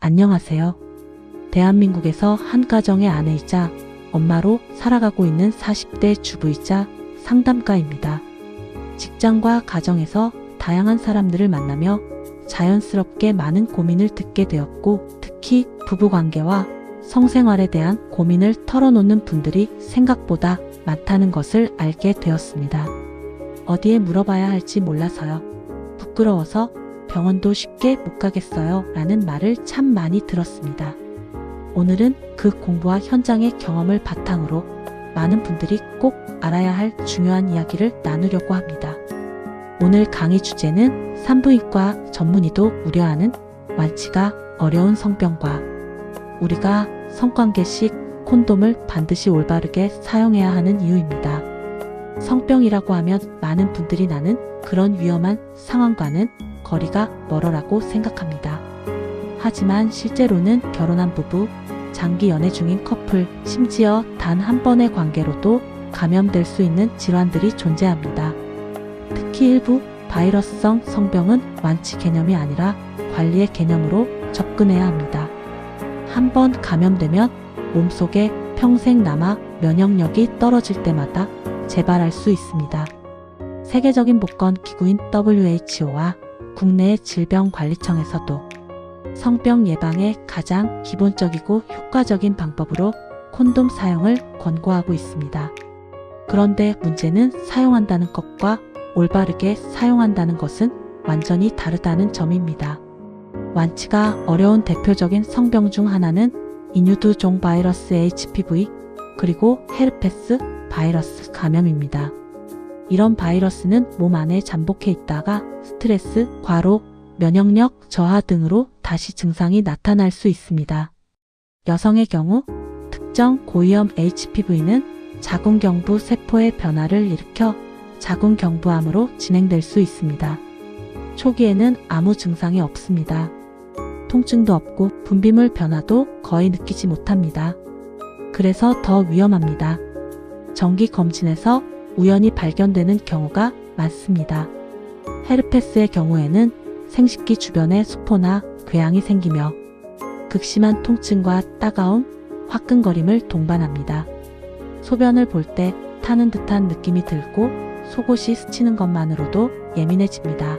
안녕하세요. 대한민국에서 한 가정의 아내이자 엄마로 살아가고 있는 40대 주부이자 상담가입니다. 직장과 가정에서 다양한 사람들을 만나며 자연스럽게 많은 고민을 듣게 되었고, 특히 부부관계와 성생활에 대한 고민을 털어놓는 분들이 생각보다 많다는 것을 알게 되었습니다. 어디에 물어봐야 할지 몰라서요. 부끄러워서 병원도 쉽게 못 가겠어요 라는 말을 참 많이 들었습니다. 오늘은 그 공부와 현장의 경험을 바탕으로 많은 분들이 꼭 알아야 할 중요한 이야기를 나누려고 합니다. 오늘 강의 주제는 산부인과 전문의도 우려하는 완치가 어려운 성병과 우리가 성관계 시 콘돔을 반드시 올바르게 사용해야 하는 이유입니다. 성병이라고 하면 많은 분들이 나는 그런 위험한 상황과는 거리가 멀어라고 생각합니다. 하지만 실제로는 결혼한 부부, 장기 연애 중인 커플, 심지어 단 한 번의 관계로도 감염될 수 있는 질환들이 존재합니다. 특히 일부 바이러스성 성병은 완치 개념이 아니라 관리의 개념으로 접근해야 합니다. 한 번 감염되면 몸속에 평생 남아 면역력이 떨어질 때마다 재발할 수 있습니다. 세계적인 보건기구인 WHO와 국내의 질병관리청에서도 성병 예방의 가장 기본적이고 효과적인 방법으로 콘돔 사용을 권고하고 있습니다. 그런데 문제는 사용한다는 것과 올바르게 사용한다는 것은 완전히 다르다는 점입니다. 완치가 어려운 대표적인 성병 중 하나는 인유두종 바이러스 HPV 그리고 헤르페스 바이러스 감염입니다. 이런 바이러스는 몸 안에 잠복해 있다가 스트레스, 과로, 면역력 저하 등으로 다시 증상이 나타날 수 있습니다. 여성의 경우 특정 고위험 HPV는 자궁경부 세포의 변화를 일으켜 자궁경부암으로 진행될 수 있습니다. 초기에는 아무 증상이 없습니다. 통증도 없고 분비물 변화도 거의 느끼지 못합니다. 그래서 더 위험합니다. 정기 검진에서 우연히 발견되는 경우가 많습니다. 헤르페스의 경우에는 생식기 주변에 수포나 궤양이 생기며 극심한 통증과 따가움, 화끈거림을 동반합니다. 소변을 볼 때 타는 듯한 느낌이 들고 속옷이 스치는 것만으로도 예민해집니다.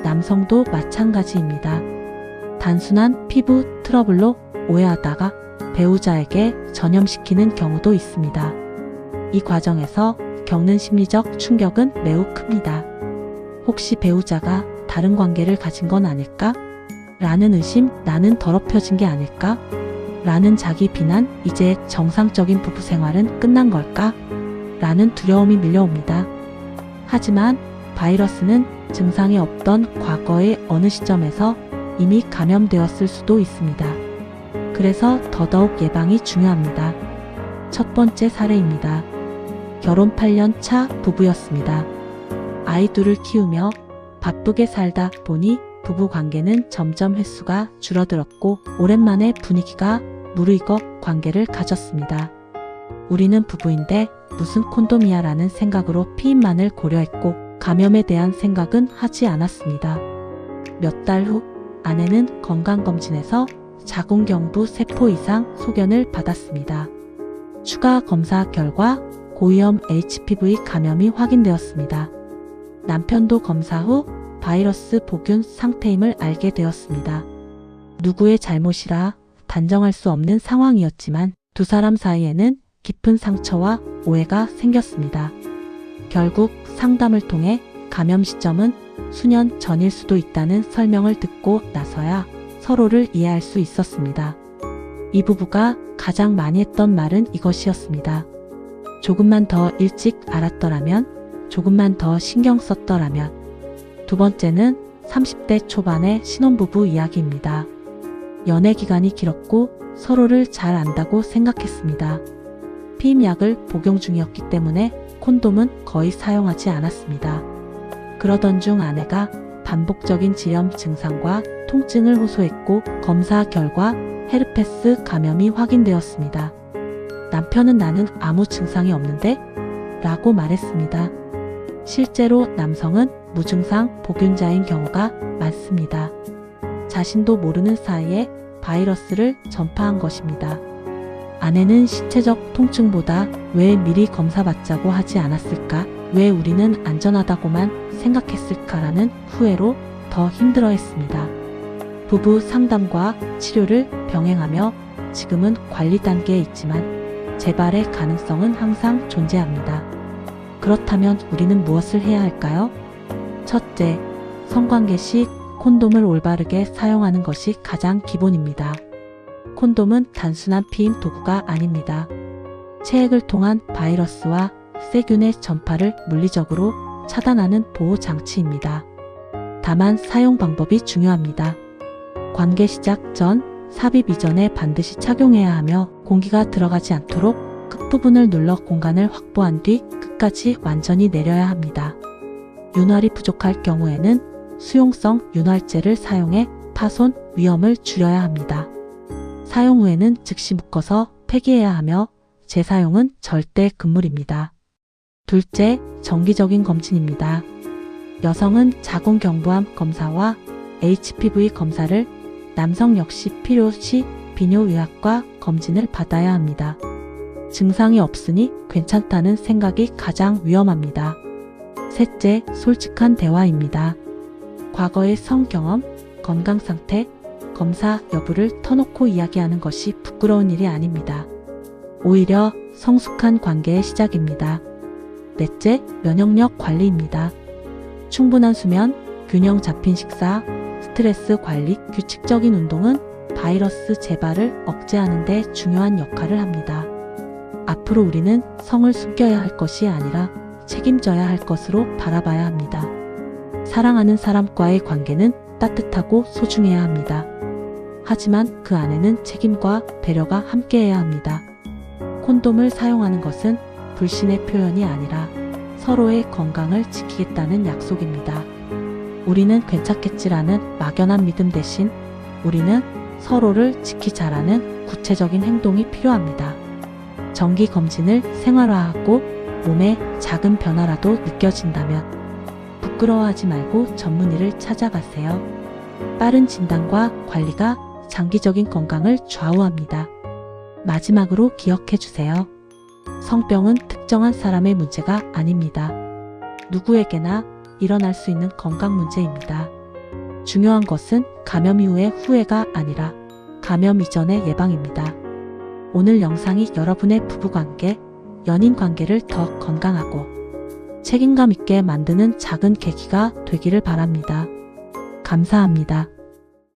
남성도 마찬가지입니다. 단순한 피부 트러블로 오해하다가 배우자에게 전염시키는 경우도 있습니다. 이 과정에서 겪는 심리적 충격은 매우 큽니다. 혹시 배우자가 다른 관계를 가진 건 아닐까? 라는 의심, 나는 더럽혀진 게 아닐까? 라는 자기 비난, 이제 정상적인 부부 생활은 끝난 걸까? 라는 두려움이 밀려옵니다. 하지만 바이러스는 증상이 없던 과거의 어느 시점에서 이미 감염되었을 수도 있습니다. 그래서 더더욱 예방이 중요합니다. 첫 번째 사례입니다. 결혼 8년 차 부부였습니다. 아이 둘을 키우며 바쁘게 살다 보니 부부 관계는 점점 횟수가 줄어들었고 오랜만에 분위기가 무르익어 관계를 가졌습니다. 우리는 부부인데 무슨 콘돔이야 라는 생각으로 피임만을 고려했고 감염에 대한 생각은 하지 않았습니다. 몇 달 후 아내는 건강검진에서 자궁경부 세포 이상 소견을 받았습니다. 추가 검사 결과 고위험 HPV 감염이 확인되었습니다. 남편도 검사 후 바이러스 보균 상태임을 알게 되었습니다. 누구의 잘못이라 단정할 수 없는 상황이었지만 두 사람 사이에는 깊은 상처와 오해가 생겼습니다. 결국 상담을 통해 감염 시점은 수년 전일 수도 있다는 설명을 듣고 나서야 서로를 이해할 수 있었습니다. 이 부부가 가장 많이 했던 말은 이것이었습니다. 조금만 더 일찍 알았더라면, 조금만 더 신경 썼더라면. 두 번째는 30대 초반의 신혼부부 이야기입니다. 연애 기간이 길었고 서로를 잘 안다고 생각했습니다. 피임약을 복용 중이었기 때문에 콘돔은 거의 사용하지 않았습니다. 그러던 중 아내가 반복적인 질염 증상과 통증을 호소했고 검사 결과 헤르페스 감염이 확인되었습니다. 남편은 나는 아무 증상이 없는데? 라고 말했습니다. 실제로 남성은 무증상 보균자인 경우가 많습니다. 자신도 모르는 사이에 바이러스를 전파한 것입니다. 아내는 신체적 통증보다 왜 미리 검사받자고 하지 않았을까? 왜 우리는 안전하다고만 생각했을까라는 후회로 더 힘들어했습니다. 부부 상담과 치료를 병행하며 지금은 관리 단계에 있지만 재발의 가능성은 항상 존재합니다. 그렇다면 우리는 무엇을 해야 할까요? 첫째, 성관계 시 콘돔을 올바르게 사용하는 것이 가장 기본입니다. 콘돔은 단순한 피임 도구가 아닙니다. 체액을 통한 바이러스와 세균의 전파를 물리적으로 차단하는 보호 장치입니다. 다만 사용 방법이 중요합니다. 관계 시작 전, 삽입 이전에 반드시 착용해야 하며 공기가 들어가지 않도록 끝부분을 눌러 공간을 확보한 뒤 끝까지 완전히 내려야 합니다. 윤활이 부족할 경우에는 수용성 윤활제를 사용해 파손 위험을 줄여야 합니다. 사용 후에는 즉시 묶어서 폐기해야 하며 재사용은 절대 금물입니다. 둘째, 정기적인 검진입니다. 여성은 자궁경부암 검사와 HPV 검사를, 남성 역시 필요시 비뇨의학과 검진을 받아야 합니다. 증상이 없으니 괜찮다는 생각이 가장 위험합니다. 셋째, 솔직한 대화입니다. 과거의 성경험, 건강상태, 검사 여부를 터놓고 이야기하는 것이 부끄러운 일이 아닙니다. 오히려 성숙한 관계의 시작입니다. 넷째, 면역력 관리입니다. 충분한 수면, 균형 잡힌 식사, 스트레스 관리, 규칙적인 운동은 바이러스 재발을 억제하는 데 중요한 역할을 합니다. 앞으로 우리는 성을 숨겨야 할 것이 아니라 책임져야 할 것으로 바라봐야 합니다. 사랑하는 사람과의 관계는 따뜻하고 소중해야 합니다. 하지만 그 안에는 책임과 배려가 함께해야 합니다. 콘돔을 사용하는 것은 불신의 표현이 아니라 서로의 건강을 지키겠다는 약속입니다. 우리는 괜찮겠지라는 막연한 믿음 대신 우리는 서로를 지키자라는 구체적인 행동이 필요합니다. 정기 검진을 생활화하고 몸에 작은 변화라도 느껴진다면 부끄러워하지 말고 전문의를 찾아가세요. 빠른 진단과 관리가 장기적인 건강을 좌우합니다. 마지막으로 기억해 주세요. 성병은 특정한 사람의 문제가 아닙니다. 누구에게나 일어날 수 있는 건강 문제입니다. 중요한 것은 감염 이후의 후회가 아니라 감염 이전의 예방입니다. 오늘 영상이 여러분의 부부관계, 연인관계를 더 건강하고 책임감 있게 만드는 작은 계기가 되기를 바랍니다. 감사합니다.